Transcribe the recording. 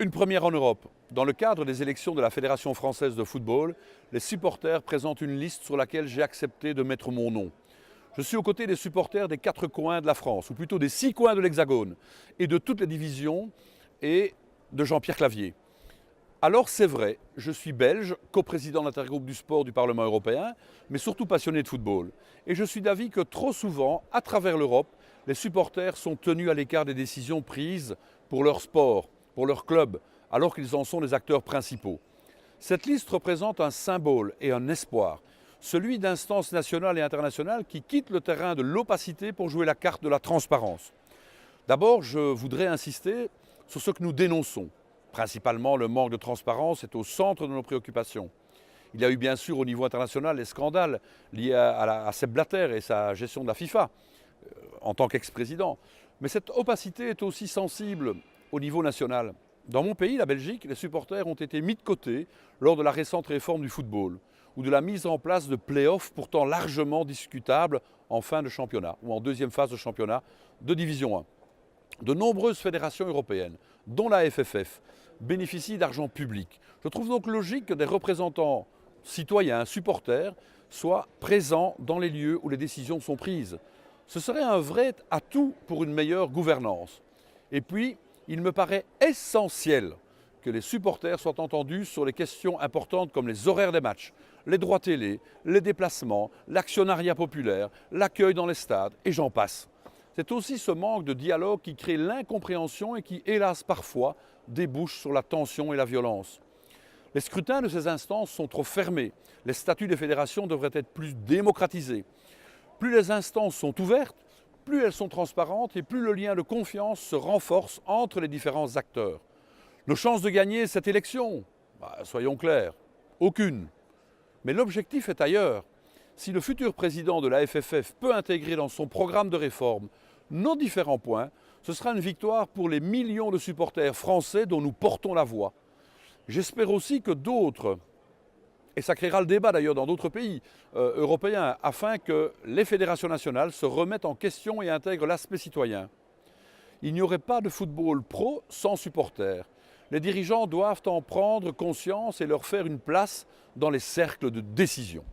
Une première en Europe. Dans le cadre des élections de la Fédération française de football, les supporters présentent une liste sur laquelle j'ai accepté de mettre mon nom. Je suis aux côtés des supporters des 4 coins de la France, ou plutôt des 6 coins de l'Hexagone, et de toutes les divisions, et de Jean-Pierre Clavier. Alors c'est vrai, je suis belge, coprésident de l'intergroupe du sport du Parlement européen, mais surtout passionné de football. Et je suis d'avis que trop souvent, à travers l'Europe, les supporters sont tenus à l'écart des décisions prises pour leur sport, pour leur club, alors qu'ils en sont les acteurs principaux. Cette liste représente un symbole et un espoir, celui d'instances nationales et internationales qui quittent le terrain de l'opacité pour jouer la carte de la transparence. D'abord, je voudrais insister sur ce que nous dénonçons. Principalement, le manque de transparence est au centre de nos préoccupations. Il y a eu bien sûr au niveau international les scandales liés à Sepp Blatter et sa gestion de la FIFA en tant qu'ex-président. Mais cette opacité est aussi sensible au niveau national. Dans mon pays, la Belgique, les supporters ont été mis de côté lors de la récente réforme du football ou de la mise en place de play-offs pourtant largement discutables en fin de championnat ou en deuxième phase de championnat de Division 1. De nombreuses fédérations européennes, dont la FFF, bénéficient d'argent public. Je trouve donc logique que des représentants citoyens, supporters, soient présents dans les lieux où les décisions sont prises. Ce serait un vrai atout pour une meilleure gouvernance. Et puis, il me paraît essentiel que les supporters soient entendus sur les questions importantes comme les horaires des matchs, les droits télé, les déplacements, l'actionnariat populaire, l'accueil dans les stades, et j'en passe. C'est aussi ce manque de dialogue qui crée l'incompréhension et qui, hélas, parfois, débouche sur la tension et la violence. Les scrutins de ces instances sont trop fermés. Les statuts des fédérations devraient être plus démocratisés. Plus les instances sont ouvertes, plus elles sont transparentes et plus le lien de confiance se renforce entre les différents acteurs. Nos chances de gagner cette élection, soyons clairs, aucune. Mais l'objectif est ailleurs. Si le futur président de la FFF peut intégrer dans son programme de réforme nos différents points, ce sera une victoire pour les millions de supporters français dont nous portons la voix. J'espère aussi que d'autres, et ça créera le débat d'ailleurs dans d'autres pays européens, afin que les fédérations nationales se remettent en question et intègrent l'aspect citoyen. Il n'y aurait pas de football pro sans supporters. Les dirigeants doivent en prendre conscience et leur faire une place dans les cercles de décision.